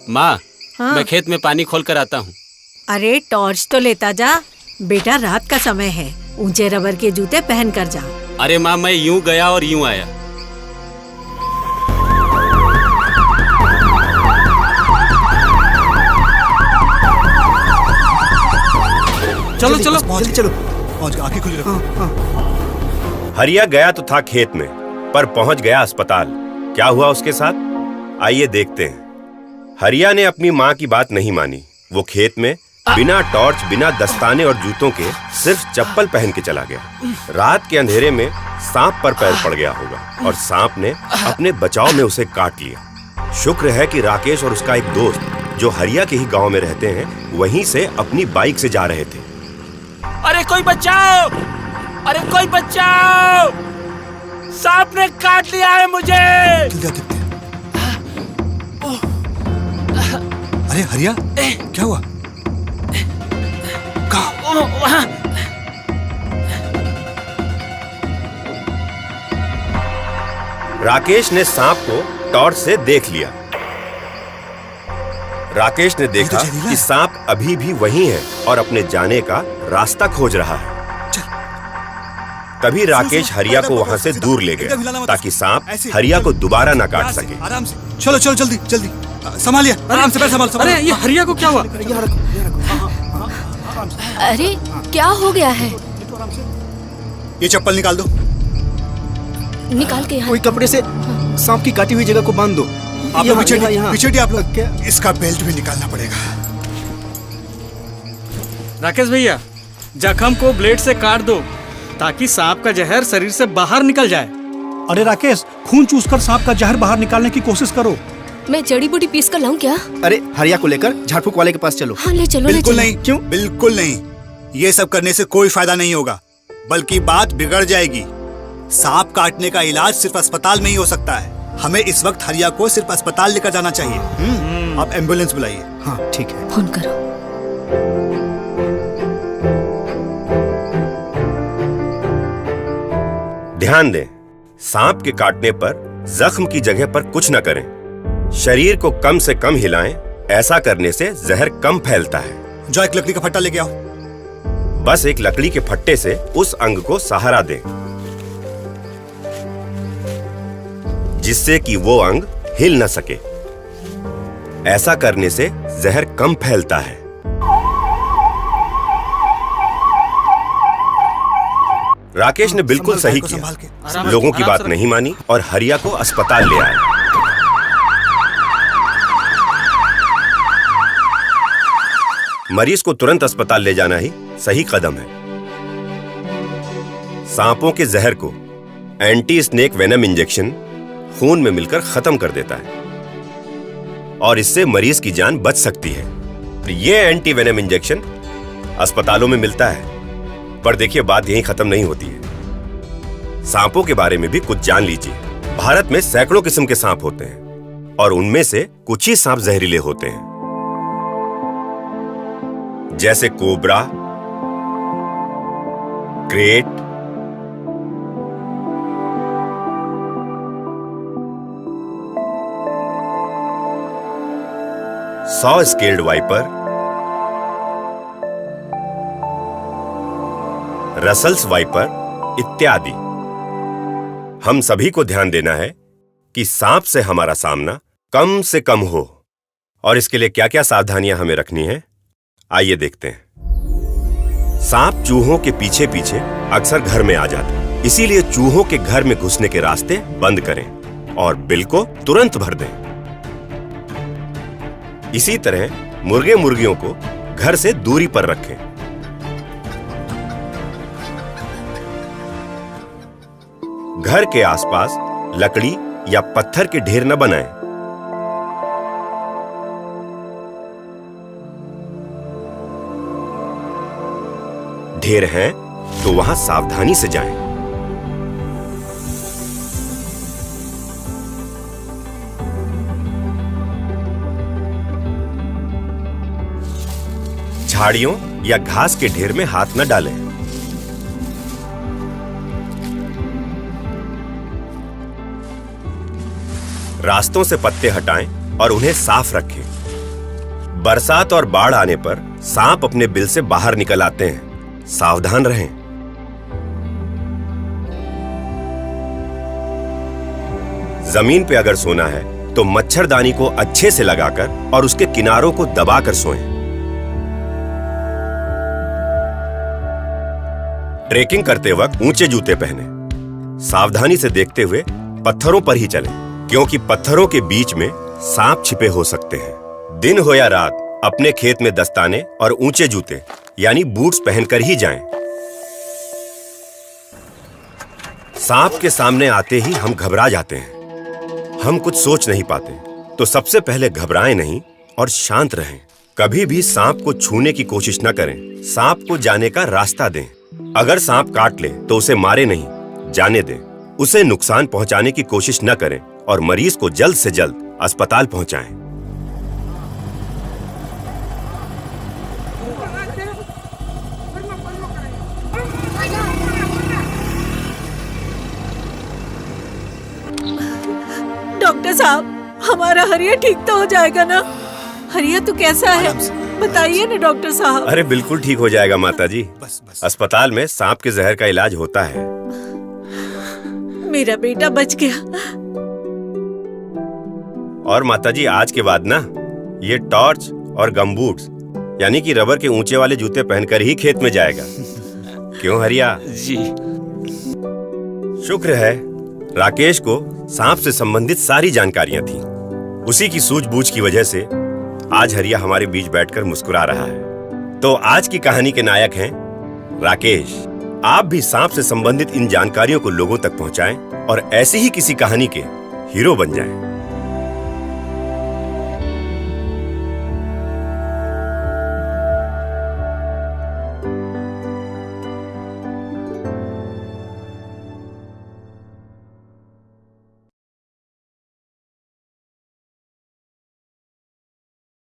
माँ, हाँ? मैं खेत में पानी खोल कर आता हूँ। अरे टॉर्च तो लेता जा बेटा, रात का समय है। ऊंचे रबर के जूते पहन कर जा। अरे माँ, मैं यूं गया और यूं आया। चलो चलो जल्दी चलो, पहुंच गए, आंखें खुली रखो। हरिया गया तो था खेत में, पर पहुंच गया अस्पताल। क्या हुआ उसके साथ, आइए देखते हैं। हरिया ने अपनी माँ की बात नहीं मानी। वो खेत में बिना टॉर्च, बिना दस्ताने और जूतों के सिर्फ चप्पल पहन के चला गया। रात के अंधेरे में सांप पर पैर पड़ गया होगा और सांप ने अपने बचाव में उसे काट लिया। शुक्र है कि राकेश और उसका एक दोस्त जो हरिया के ही गांव में रहते हैं, वहीं से अपनी बाइक से जा रहे थे। अरे कोई बचाओ! अरे कोई बचाओ! सांप ने काट लिया है मुझे। अरे हरिया, क्या हुआ? राकेश ने सांप को टॉर्च से देख लिया। राकेश ने देखा कि सांप अभी भी वहीं है और अपने जाने का रास्ता खोज रहा है। तभी राकेश हरिया को वहां से दूर ले गया ताकि सांप हरिया को दोबारा न काट सके। आराम से चलो चलो, जल्दी जल्दी संभालिए, आराम से, संभाल। अरे ये हरिया को क्या हुआ? अरे क्या हो गया है? ये चप्पल निकाल दो। निकाल के यहाँ कोई कपड़े से सांप की काटी हुई जगह को बांध दो। आप लोग पीछे आप लोग, इसका बेल्ट भी निकालना पड़ेगा। राकेश भैया, जख्म को ब्लेड से काट दो ताकि सांप का जहर शरीर से बाहर निकल जाए। अरे राकेश, खून चूसकर सांप का जहर बाहर निकालने की कोशिश करो। मैं जड़ी बूटी पीस कर लाऊं क्या? अरे हरिया को लेकर झाड़ फूक वाले के पास चलो। हाँ ले चलो। बिल्कुल नहीं। क्यों? बिल्कुल नहीं, ये सब करने से कोई फायदा नहीं होगा, बल्कि बात बिगड़ जाएगी। सांप काटने का इलाज सिर्फ अस्पताल में ही हो सकता है। हमें इस वक्त हरिया को सिर्फ अस्पताल लेकर जाना चाहिए। आप एम्बुलेंस बुलाइए। हाँ ठीक है। फोन करो। ध्यान दें, सांप के काटने पर जख्म की जगह पर कुछ न करें। शरीर को कम से कम हिलाएं। ऐसा करने से जहर कम फैलता है। जो एक लकड़ी का फट्टा लेके आओ। बस एक लकड़ी के फट्टे से उस अंग को सहारा दें, जिससे कि वो अंग हिल न सके। ऐसा करने से जहर कम फैलता है। राकेश ने बिल्कुल सही किया। लोगों की बात नहीं मानी और हरिया को अस्पताल ले आए। मरीज को तुरंत अस्पताल ले जाना ही सही कदम है। सांपों के जहर को एंटी स्नेक वेनम इंजेक्शन खून में मिलकर खत्म कर देता है और इससे मरीज की जान बच सकती है। ये एंटी वेनम इंजेक्शन अस्पतालों में मिलता है। पर देखिए, बात यहीं खत्म नहीं होती है। सांपों के बारे में भी कुछ जान लीजिए। भारत में सैकड़ों किस्म के सांप होते हैं और उनमें से कुछ ही सांप जहरीले होते हैं, जैसे cobra, great, saw scaled viper, Russell's wiper इत्यादि। हम सभी को ध्यान देना है कि सांप से हमारा सामना कम से कम हो। और इसके लिए क्या क्या सावधानियां हमें रखनी है, आइए देखते हैं। सांप चूहों के पीछे पीछे अक्सर घर में आ जाते हैं, इसीलिए चूहों के घर में घुसने के रास्ते बंद करें और बिल को तुरंत भर दें। इसी तरह मुर्गे मुर्गियों को घर से दूरी पर रखें। घर के आसपास लकड़ी या पत्थर के ढेर न बनाएं। ढेर हैं तो वहां सावधानी से जाएं। झाड़ियों या घास के ढेर में हाथ न डालें। रास्तों से पत्ते हटाएं और उन्हें साफ रखें। बरसात और बाढ़ आने पर सांप अपने बिल से बाहर निकल आते हैं। सावधान रहें। जमीन पे अगर सोना है तो मच्छरदानी को अच्छे से लगाकर और उसके किनारों को दबाकर सोएं। ट्रेकिंग करते वक्त ऊंचे जूते पहने। सावधानी से देखते हुए पत्थरों पर ही चलें, क्योंकि पत्थरों के बीच में सांप छिपे हो सकते हैं। दिन हो या रात अपने खेत में दस्ताने और ऊंचे जूते यानी बूट्स पहनकर ही जाएं। सांप के सामने आते ही हम घबरा जाते हैं। हम कुछ सोच नहीं पाते, तो सबसे पहले घबराएं नहीं और शांत रहें। कभी भी सांप को छूने की कोशिश न करें। सांप को जाने का रास्ता दें। अगर सांप काट ले तो उसे मारे नहीं, जाने दें। उसे नुकसान पहुंचाने की कोशिश न करें और मरीज को जल्द से जल्द अस्पताल पहुंचाएं। डॉक्टर साहब, हमारा हरिया ठीक तो हो जाएगा ना? हरिया तो कैसा है, बताइए ना डॉक्टर साहब। अरे बिल्कुल ठीक हो जाएगा माता जी। बस बस। अस्पताल में सांप के जहर का इलाज होता है। मेरा बेटा बच गया। और माता जी, आज के बाद ना ये टॉर्च और गमबूट्स यानी कि रबर के ऊंचे वाले जूते पहनकर ही खेत में जाएगा। क्यों हरिया? जी। शुक्र है राकेश को सांप से संबंधित सारी जानकारियां थी। उसी की सूझबूझ की वजह से आज हरिया हमारे बीच बैठकर मुस्कुरा रहा है। तो आज की कहानी के नायक हैं राकेश। आप भी सांप से संबंधित इन जानकारियों को लोगों तक पहुंचाएं और ऐसी ही किसी कहानी के हीरो बन जाएं।